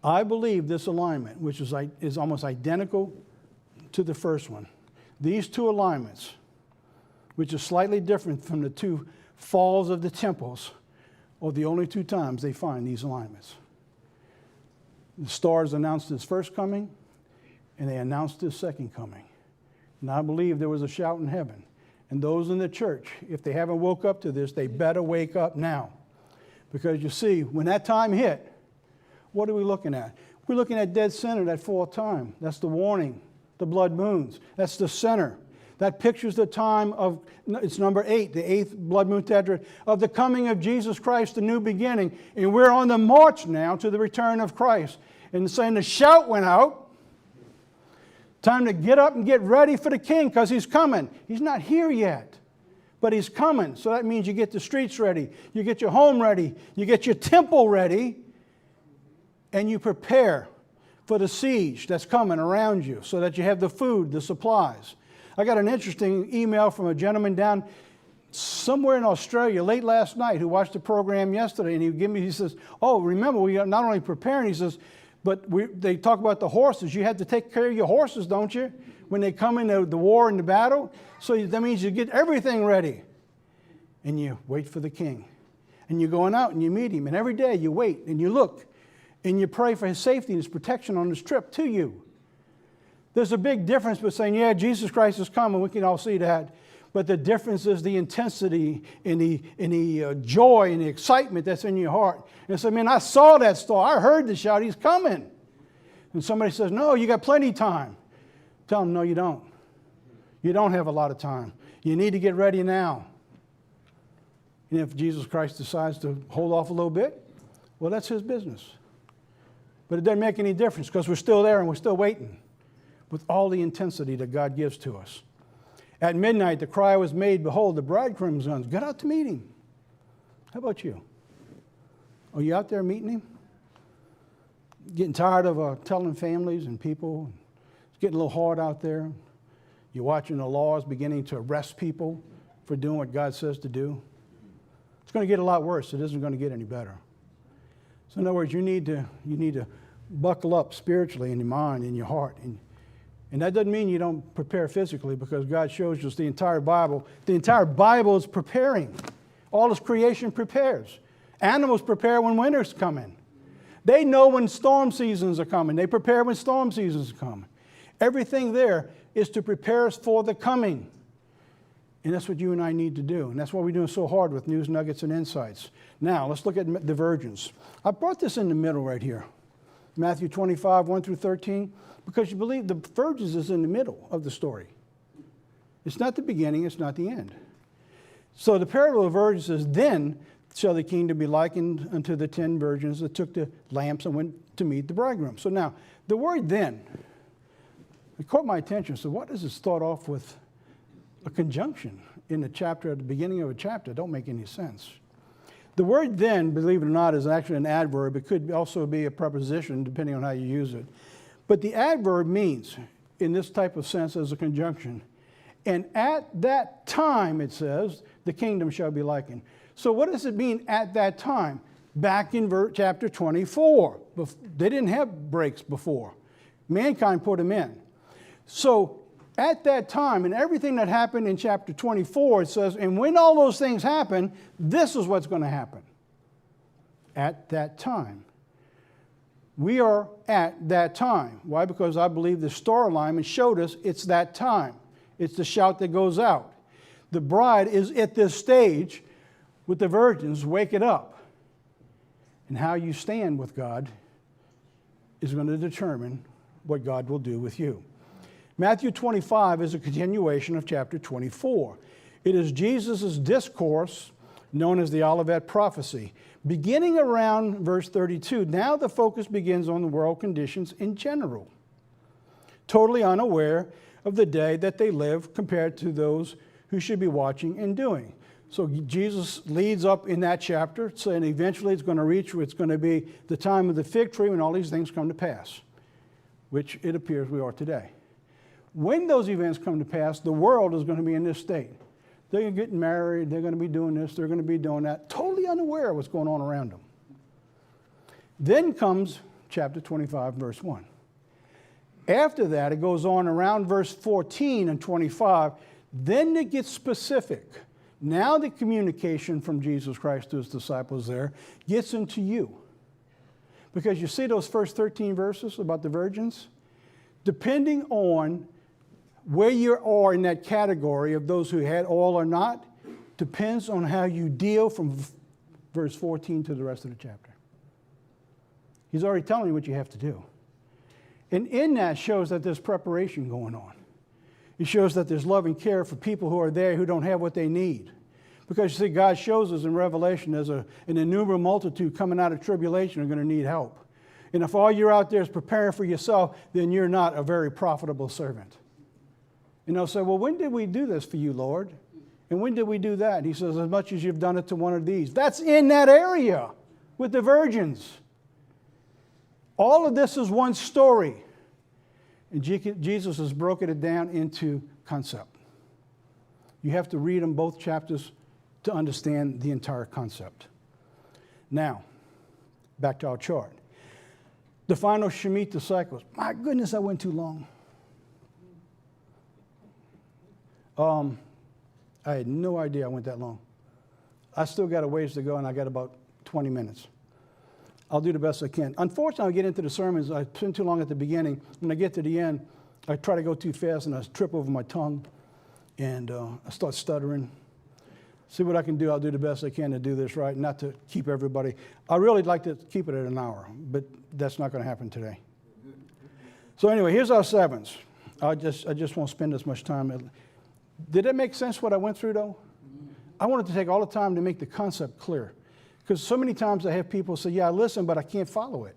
I believe this alignment, which is almost identical to the first one, these two alignments, which is slightly different from the two falls of the temples, are the only two times they find these alignments. The stars announced his first coming, and they announced his second coming. And I believe there was a shout in heaven. And those in the church, if they haven't woke up to this, they better wake up now. Because you see, when that time hit, what are we looking at? We're looking at dead center, that fourth time. That's the warning, the blood moons. That's the center. That pictures the time of, it's number 8, the 8th blood moon tetrad, of the coming of Jesus Christ, the new beginning. And we're on the march now to the return of Christ. And saying the shout went out. Time to get up and get ready for the king because he's coming. He's not here yet, but he's coming. So that means you get the streets ready. You get your home ready. You get your temple ready. And you prepare for the siege that's coming around you so that you have the food, the supplies. I got an interesting email from a gentleman down somewhere in Australia late last night who watched the program yesterday, and he says, oh, remember, we are not only preparing, he says, but they talk about the horses. You have to take care of your horses, don't you, when they come into the war and the battle? So that means you get everything ready. And you wait for the king. And you're going out and you meet him. And every day you wait and you look and you pray for his safety and his protection on his trip to you. There's a big difference between saying, yeah, Jesus Christ is coming. We can all see that. But the difference is the intensity and the joy and the excitement that's in your heart. And so, man, I saw that star. I heard the shout. He's coming. And somebody says, no, you got plenty of time. Tell them, no, you don't. You don't have a lot of time. You need to get ready now. And if Jesus Christ decides to hold off a little bit, well, that's his business. But it doesn't make any difference because we're still there and we're still waiting with all the intensity that God gives to us. At midnight, the cry was made, behold, the bridegroom comes. Get out to meet him. How about you? Are you out there meeting him? Getting tired of telling families and people? It's getting a little hard out there. You're watching the laws beginning to arrest people for doing what God says to do. It's going to get a lot worse. It isn't going to get any better. So in other words, you need to buckle up spiritually in your mind, in your heart. And that doesn't mean you don't prepare physically, because God shows us the entire Bible. The entire Bible is preparing. All His creation prepares. Animals prepare when winter's coming. They know when storm seasons are coming. They prepare when storm seasons are coming. Everything there is to prepare us for the coming. And that's what you and I need to do. And that's why we're doing so hard with News Nuggets and Insights. Now, let's look at the virgins. I brought this in the middle right here. Matthew 25, 1 through 13. Because you believe the virgins is in the middle of the story. It's not the beginning, it's not the end. So the parable of virgins says, then shall the kingdom be likened unto the 10 virgins that took the lamps and went to meet the bridegroom. So now, the word then, it caught my attention. So what does it start off with a conjunction in the chapter, at the beginning of a chapter? It don't make any sense. The word then, believe it or not, is actually an adverb. It could also be a preposition, depending on how you use it. But the adverb means, in this type of sense, as a conjunction. And at that time, it says, the kingdom shall be likened. So what does it mean at that time? Back in chapter 24. They didn't have breaks before. Mankind put them in. So at that time, and everything that happened in chapter 24, it says, and when all those things happen, this is what's going to happen. At that time. We are at that time. Why? Because I believe the star alignment showed us it's that time. It's the shout that goes out. The bride is at this stage with the virgins. Wake it up. And how you stand with God is going to determine what God will do with you. Matthew 25 is a continuation of chapter 24. It is Jesus' discourse known as the Olivet Prophecy. Beginning around verse 32, now the focus begins on the world conditions in general. Totally unaware of the day that they live compared to those who should be watching and doing. So Jesus leads up in that chapter, saying eventually it's going to reach, it's going to be the time of the fig tree when all these things come to pass, which it appears we are today. When those events come to pass, the world is going to be in this state. They're getting married, they're going to be doing this, they're going to be doing that, totally unaware of what's going on around them. Then comes chapter 25, verse 1. After that, it goes on around verse 14 and 25. Then it gets specific. Now the communication from Jesus Christ to his disciples there gets into you. Because you see those first 13 verses about the virgins? Depending on where you are in that category of those who had oil or not, depends on how you deal from verse 14 to the rest of the chapter. He's already telling you what you have to do. And in that shows that there's preparation going on. It shows that there's love and care for people who are there who don't have what they need. Because you see, God shows us in Revelation there's an innumerable multitude coming out of tribulation are going to need help. And if all you're out there is preparing for yourself, then you're not a very profitable servant. And they'll say, well, when did we do this for you, Lord? And when did we do that? And he says, as much as you've done it to one of these. That's in that area with the virgins. All of this is one story. And Jesus has broken it down into concept. You have to read them both chapters to understand the entire concept. Now, back to our chart. The final Shemitah cycles. My goodness, I went too long. I had no idea I went that long. I still got a ways to go, and I got about 20 minutes. I'll do the best I can. Unfortunately, I get into the sermons. I spend too long at the beginning. When I get to the end, I try to go too fast, and I trip over my tongue, and I start stuttering. See what I can do. I'll do the best I can to do this right, not to keep everybody. I really like to keep it at an hour, but that's not going to happen today. So anyway, here's our sevens. I just won't spend as much time. Did that make sense what I went through, though? I wanted to take all the time to make the concept clear. Because so many times I have people say, yeah, I listen, but I can't follow it.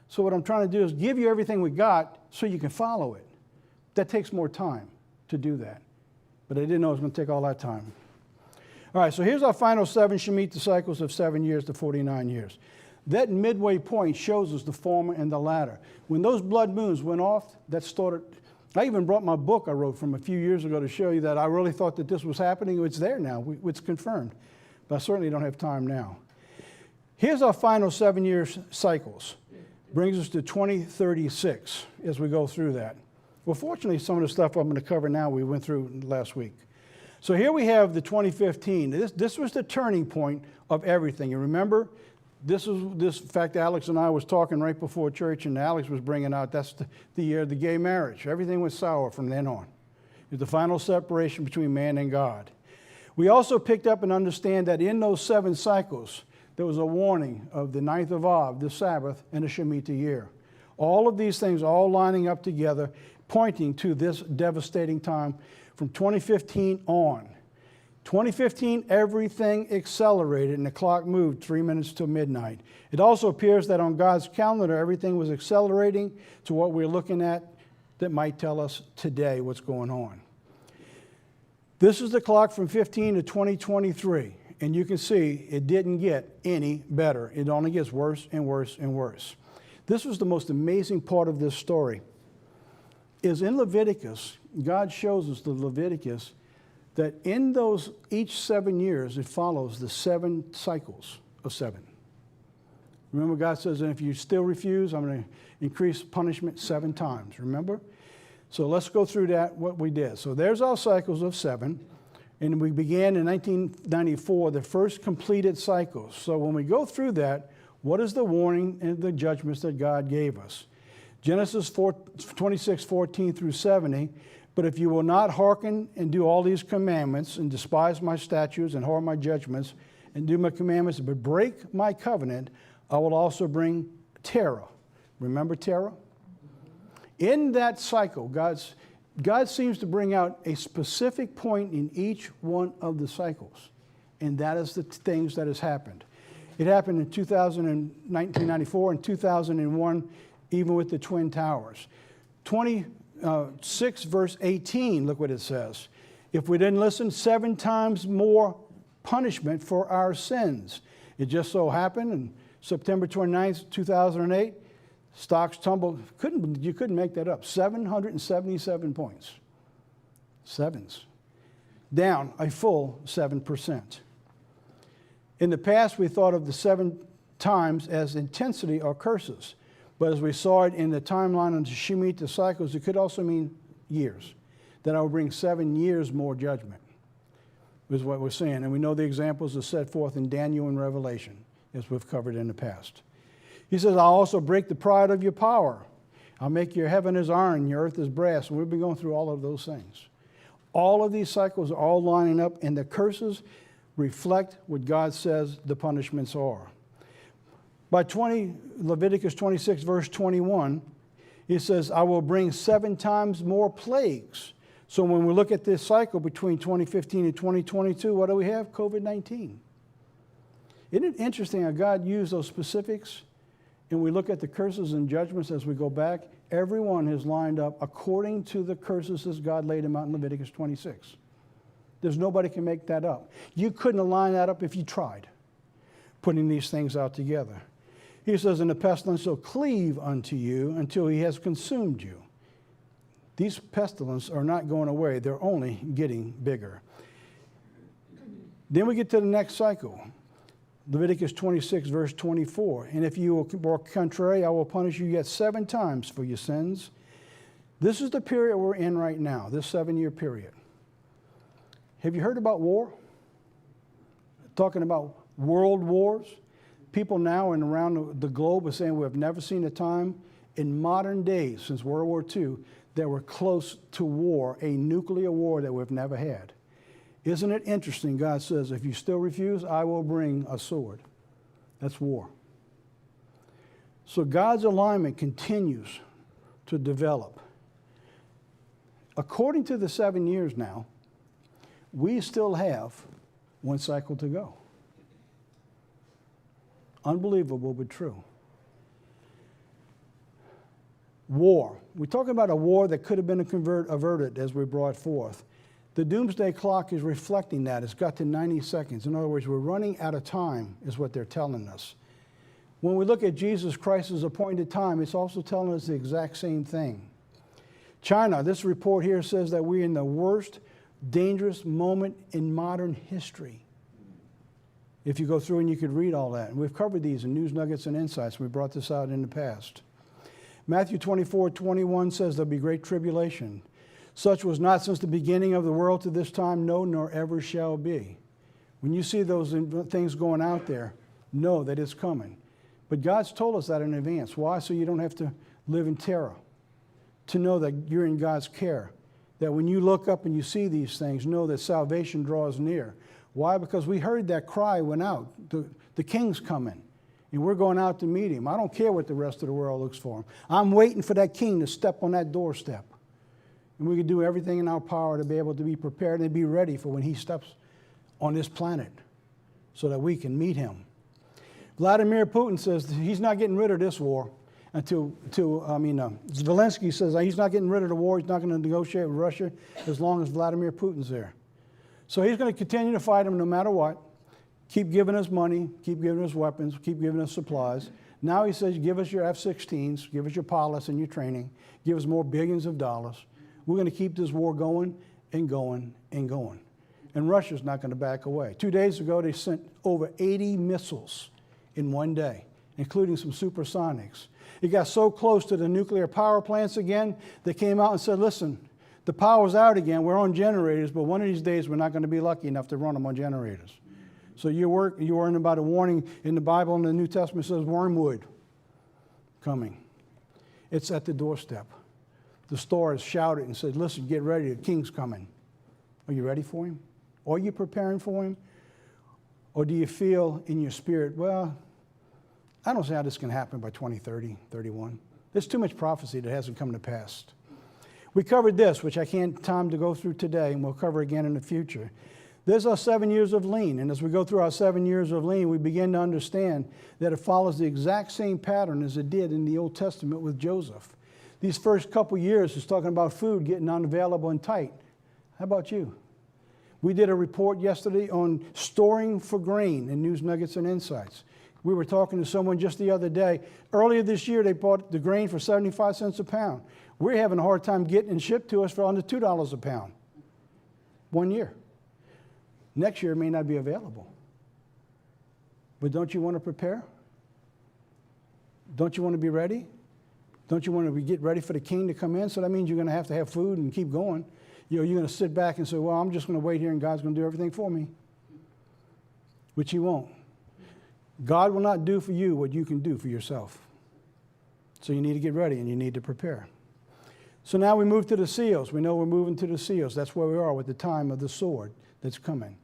So what I'm trying to do is give you everything we got so you can follow it. That takes more time to do that. But I didn't know it was going to take all that time. All right, so here's our final 7 Shemitah cycles of 7 years to 49 years. That midway point shows us the former and the latter. When those blood moons went off, that started. I even brought my book I wrote from a few years ago to show you that I really thought that this was happening. It's there now. It's confirmed. But I certainly don't have time now. Here's our final 7 year cycles. Brings us to 2036 as we go through that. Well, fortunately, some of the stuff I'm going to cover now we went through last week. So here we have the 2015. This was the turning point of everything. You remember, in fact, Alex and I was talking right before church, and Alex was bringing out that's the year of the gay marriage. Everything was sour from then on. It was the final separation between man and God. We also picked up and understand that in those 7 cycles, there was a warning of the 9th of Av, the Sabbath, and the Shemitah year. All of these things all lining up together, pointing to this devastating time from 2015 on. 2015, everything accelerated and the clock moved 3 minutes to midnight. It also appears that on God's calendar, everything was accelerating to what we're looking at that might tell us today what's going on. This is the clock from 15 to 2023. And you can see it didn't get any better. It only gets worse and worse and worse. This was the most amazing part of this story. Is in Leviticus, God shows us the Leviticus that in those each 7 years, it follows the 7 cycles of 7. Remember, God says, and if you still refuse, I'm going to increase punishment 7 times. Remember? So let's go through that, what we did. So there's our cycles of 7. And we began in 1994, the first completed cycles. So when we go through that, what is the warning and the judgments that God gave us? Genesis 26:14 through 70. But if you will not hearken and do all these commandments and despise my statutes and horror my judgments and do my commandments, but break my covenant, I will also bring terror. Remember terror? In that cycle, God seems to bring out a specific point in each one of the cycles, and that is the things that has happened. It happened in 1994 and 2001, even with the Twin Towers. 26 verse 18, look what it says. If we didn't listen, 7 times more punishment for our sins. It just so happened on September 29th, 2008, stocks tumbled. You couldn't make that up. 777 points. 7s. Down a full 7%. In the past, we thought of the 7 times as intensity or curses. But as we saw it in the timeline of the Shemitah cycles, it could also mean years. That I will bring 7 years more judgment, is what we're saying. And we know the examples are set forth in Daniel and Revelation, as we've covered in the past. He says, I'll also break the pride of your power. I'll make your heaven as iron, your earth as brass. And we've been going through all of those things. All of these cycles are all lining up, and the curses reflect what God says the punishments are. By Leviticus 26, verse 21, it says, I will bring 7 times more plagues. So when we look at this cycle between 2015 and 2022, what do we have? COVID-19. Isn't it interesting how God used those specifics? And we look at the curses and judgments as we go back. Everyone is lined up according to the curses as God laid them out in Leviticus 26. There's nobody can make that up. You couldn't align that up if you tried, putting these things out together. He says, and the pestilence shall cleave unto you until he has consumed you. These pestilence are not going away. They're only getting bigger. Then we get to the next cycle. Leviticus 26, verse 24. And if you will walk contrary, I will punish you yet 7 times for your sins. This is the period we're in right now, this 7-year period. Have you heard about war? Talking about world wars? People now and around the globe are saying we have never seen a time in modern days since World War II that we're close to war, a nuclear war that we've never had. Isn't it interesting? God says, if you still refuse, I will bring a sword. That's war. So God's alignment continues to develop. according to the 7 years now, we still have one cycle to go. Unbelievable, but true. War. We're talking about a war that could have been averted as we brought forth. The doomsday clock is reflecting that. It's got to 90 seconds. In other words, we're running out of time, is what they're telling us. When we look at Jesus Christ's appointed time, it's also telling us the exact same thing. China, this report here says that we're in the worst, dangerous moment in modern history. If you go through and you could read all that. And we've covered these in News Nuggets and Insights. We brought this out in the past. Matthew 24:21 says there'll be great tribulation. Such was not since the beginning of the world to this time, no, nor ever shall be. When you see those things going out there, know that it's coming. But God's told us that in advance. Why? So you don't have to live in terror. To know that you're in God's care. That when you look up and you see these things, know that salvation draws near. Why? Because we heard that cry went out. The king's coming. And we're going out to meet him. I don't care what the rest of the world looks for him. I'm waiting for that king to step on that doorstep. And we can do everything in our power to be able to be prepared and be ready for when he steps on this planet so that we can meet him. Vladimir Putin says he's not getting rid of this war Zelensky says he's not getting rid of the war. He's not going to negotiate with Russia as long as Vladimir Putin's there. So he's going to continue to fight him no matter what. Keep giving us money, keep giving us weapons, keep giving us supplies. Now he says, give us your F-16s, give us your pilots and your training, give us more billions of dollars. We're going to keep this war going and going and going. And Russia's not going to back away. 2 days ago, they sent over 80 missiles in one day, including some supersonics. It got so close to the nuclear power plants again, they came out and said, listen, the power's out again, we're on generators, but one of these days we're not going to be lucky enough to run them on generators. So you're worrying about a warning in the Bible, in the New Testament says wormwood coming. It's at the doorstep. The stars shouted and said, listen, get ready, the king's coming. Are you ready for him? Are you preparing for him? Or do you feel in your spirit, well, I don't see how this can happen by 2030, 31. There's too much prophecy that hasn't come to pass. We covered this, which I can't time to go through today, and we'll cover again in the future. There's our 7 years of lean, and as we go through our 7 years of lean, we begin to understand that it follows the exact same pattern as it did in the Old Testament with Joseph. These first couple years is talking about food getting unavailable and tight. How about you? We did a report yesterday on storing for grain in News Nuggets and Insights. We were talking to someone just the other day. Earlier this year, they bought the grain for 75 cents a pound. We're having a hard time getting it shipped to us for under $2 a pound. 1 year. Next year, it may not be available. But don't you want to prepare? Don't you want to be ready? Don't you want to get ready for the king to come in? So that means you're going to have food and keep going. You're going to sit back and say, well, I'm just going to wait here and God's going to do everything for me. Which he won't. God will not do for you what you can do for yourself. So you need to get ready and you need to prepare. So now we move to the seals. We know we're moving to the seals. That's where we are with the time of the sword that's coming.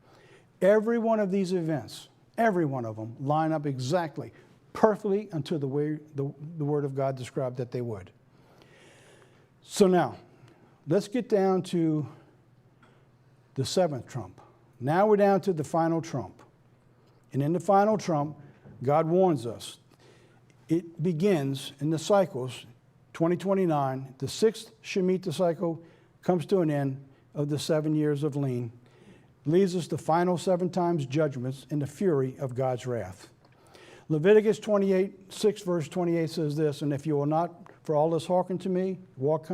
Every one of these events, every one of them, line up exactly, perfectly until the way the Word of God described that they would. So now, let's get down to the seventh trump. Now we're down to the final trump. And in the final trump, God warns us. It begins in the cycles, 2029. The sixth Shemitah cycle comes to an end of the 7 years of lean. Leads us to final 7 times judgments in the fury of God's wrath. Leviticus 6 verse 28 says this, and if you will not for all this hearken to me, walk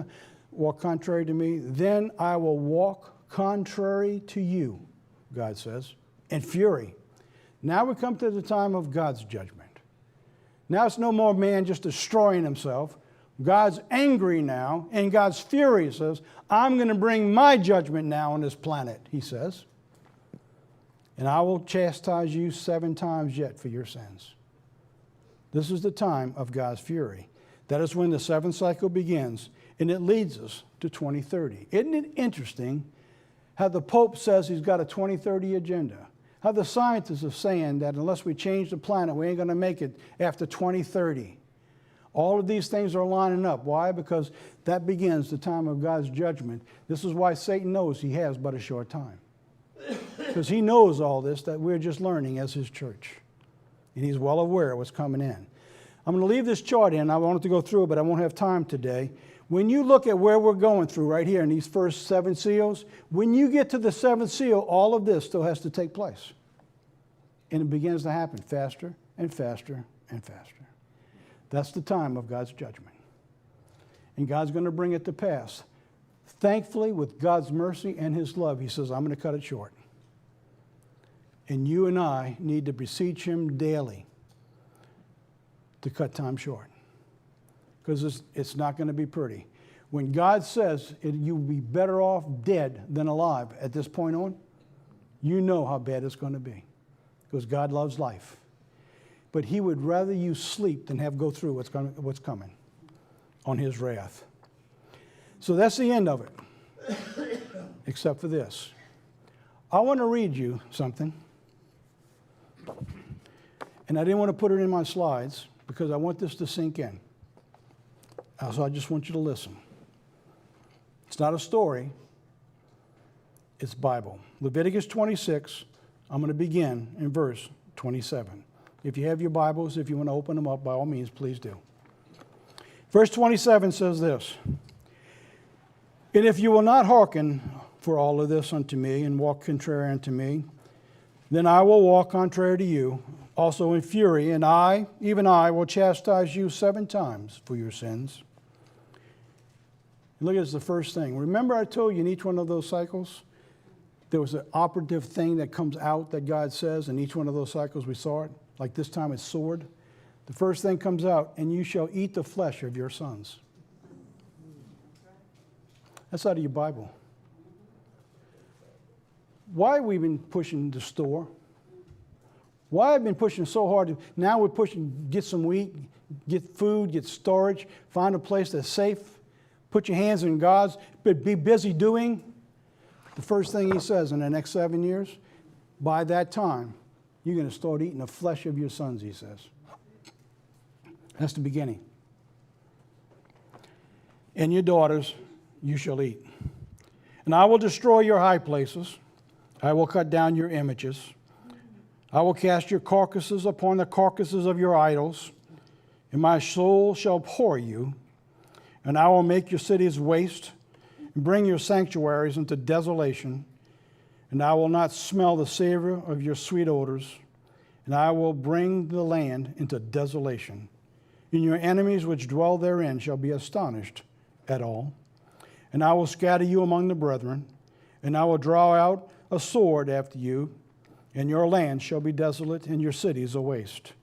contrary to me, then I will walk contrary to you, God says, in fury. Now we come to the time of God's judgment. Now it's no more man just destroying himself. God's angry now, and God's fury says, I'm going to bring my judgment now on this planet, he says. And I will chastise you 7 times yet for your sins. This is the time of God's fury. That is when the 7th cycle begins, and it leads us to 2030. Isn't it interesting how the Pope says he's got a 2030 agenda? How the scientists are saying that unless we change the planet, we ain't going to make it after 2030. All of these things are lining up. Why? Because that begins the time of God's judgment. This is why Satan knows he has but a short time. Because he knows all this that we're just learning as his church. And he's well aware of what's coming in. I'm going to leave this chart in. I wanted to go through it, but I won't have time today. When you look at where we're going through right here in these first 7 seals, when you get to the 7th seal, all of this still has to take place. And it begins to happen faster and faster and faster. That's the time of God's judgment. And God's going to bring it to pass. Thankfully, with God's mercy and his love, he says, I'm going to cut it short. And you and I need to beseech him daily to cut time short. Because it's not going to be pretty. When God says you'll be better off dead than alive at this point on, you know how bad it's going to be. Because God loves life. But he would rather you sleep than have go through what's coming on his wrath. So that's the end of it. Except for this. I want to read you something. And I didn't want to put it in my slides because I want this to sink in. So I just want you to listen. It's not a story. It's Bible. Leviticus 26, I'm going to begin in verse 27. If you have your Bibles, if you want to open them up, by all means, please do. Verse 27 says this. And if you will not hearken for all of this unto me and walk contrary unto me, then I will walk contrary to you, also in fury, and I, even I, will chastise you 7 times for your sins. Look at this, the first thing. Remember I told you in each one of those cycles, there was an operative thing that comes out that God says. In each one of those cycles we saw it. Like this time it's sword. The first thing comes out, and you shall eat the flesh of your sons. That's out of your Bible. Why have we been pushing the store? Why have we been pushing so hard? Now we're pushing, get some wheat, get food, get storage, find a place that's safe. Put your hands in God's, but be busy doing. The first thing he says in the next 7 years, by that time, you're going to start eating the flesh of your sons, he says. That's the beginning. And your daughters you shall eat. And I will destroy your high places. I will cut down your images. I will cast your carcasses upon the carcasses of your idols. And my soul shall abhor you. And I will make your cities waste, and bring your sanctuaries into desolation. And I will not smell the savor of your sweet odors. And I will bring the land into desolation. And your enemies which dwell therein shall be astonished at all. And I will scatter you among the brethren. And I will draw out a sword after you. And your land shall be desolate, and your cities a waste.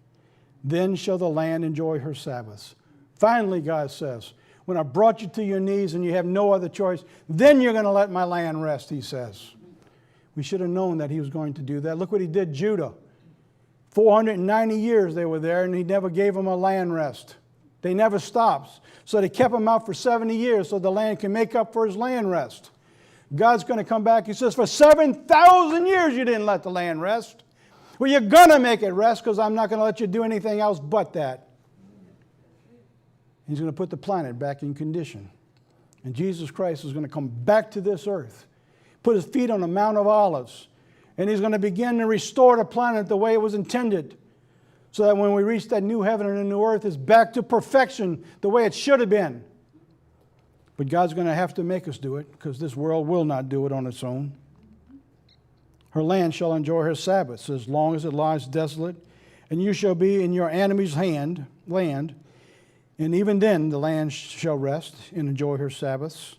Then shall the land enjoy her Sabbaths. Finally, God says, when I brought you to your knees and you have no other choice, then you're going to let my land rest, he says. We should have known that he was going to do that. Look what he did, Judah. 490 years they were there, and he never gave them a land rest. They never stopped. So they kept him out for 70 years so the land can make up for his land rest. God's going to come back. He says, for 7,000 years you didn't let the land rest. Well, you're going to make it rest because I'm not going to let you do anything else but that. He's going to put the planet back in condition. And Jesus Christ is going to come back to this earth, put his feet on the Mount of Olives, and he's going to begin to restore the planet the way it was intended, so that when we reach that new heaven and a new earth, it's back to perfection the way it should have been. But God's going to have to make us do it, because this world will not do it on its own. Her land shall enjoy her Sabbaths as long as it lies desolate, and you shall be in your enemy's land, and even then the land shall rest and enjoy her Sabbaths.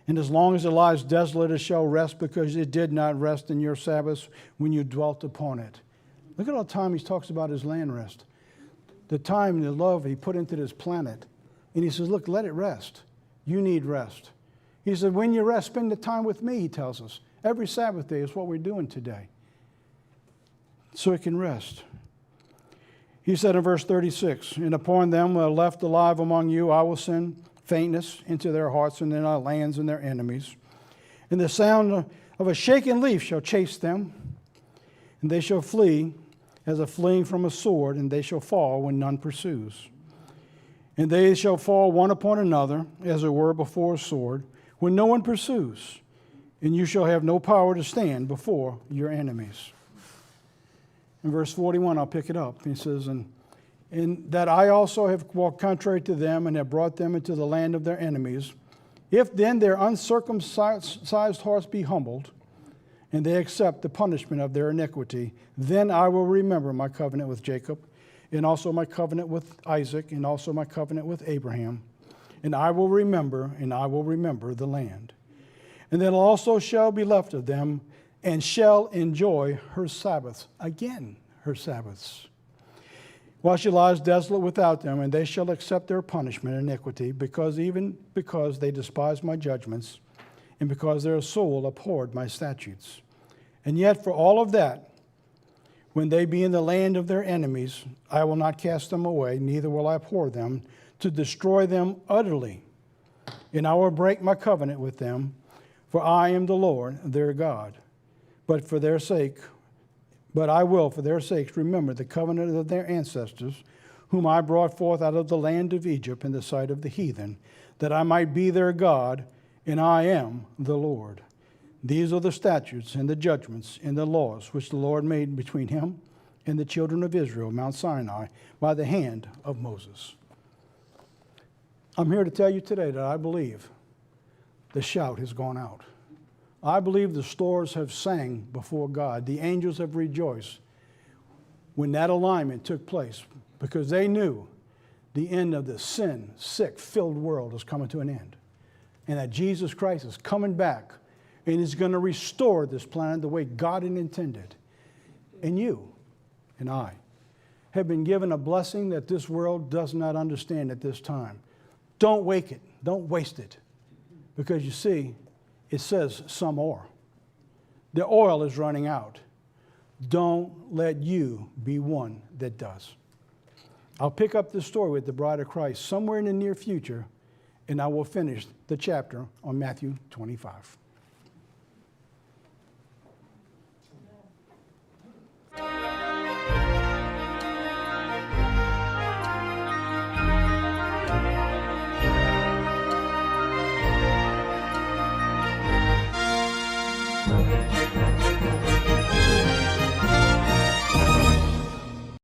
And as long as it lies desolate, it shall rest, because it did not rest in your Sabbaths when you dwelt upon it. Look at all the time he talks about his land rest. The time and the love he put into this planet. And he says, look, let it rest. You need rest. He said, when you rest, spend the time with me, he tells us. Every Sabbath day is what we're doing today. So it can rest. He said in verse 36, and upon them that are left alive among you, I will send faintness into their hearts and in our lands and their enemies. And the sound of a shaken leaf shall chase them, and they shall flee as a fleeing from a sword, and they shall fall when none pursues. And they shall fall one upon another, as it were before a sword, when no one pursues. And you shall have no power to stand before your enemies. In verse 41, I'll pick it up. He says, and that I also have walked contrary to them, and have brought them into the land of their enemies. If then their uncircumcised hearts be humbled, and they accept the punishment of their iniquity, then I will remember my covenant with Jacob, and also my covenant with Isaac, and also my covenant with Abraham. And I will remember the land. And then also shall be left of them, and shall enjoy her Sabbaths. Again, her Sabbaths. While she lies desolate without them, and they shall accept their punishment and iniquity, because they despise my judgments, and because their soul abhorred my statutes. And yet for all of that, when they be in the land of their enemies, I will not cast them away, neither will I abhor them, to destroy them utterly. And I will break my covenant with them, for I am the Lord their God. But I will, for their sakes, remember the covenant of their ancestors, whom I brought forth out of the land of Egypt in the sight of the heathen, that I might be their God, and I am the Lord. These are the statutes and the judgments and the laws which the Lord made between him and the children of Israel, Mount Sinai, by the hand of Moses. I'm here to tell you today that I believe the shout has gone out. I believe the stars have sang before God. The angels have rejoiced when that alignment took place, because they knew the end of the sin, sick, filled world is coming to an end. And that Jesus Christ is coming back and is going to restore this planet the way God had intended. And you and I have been given a blessing that this world does not understand at this time. Don't wake it. Don't waste it. Because you see, it says some more. The oil is running out. Don't let you be one that does. I'll pick up this story with the bride of Christ somewhere in the near future, and I will finish the chapter on Matthew 25.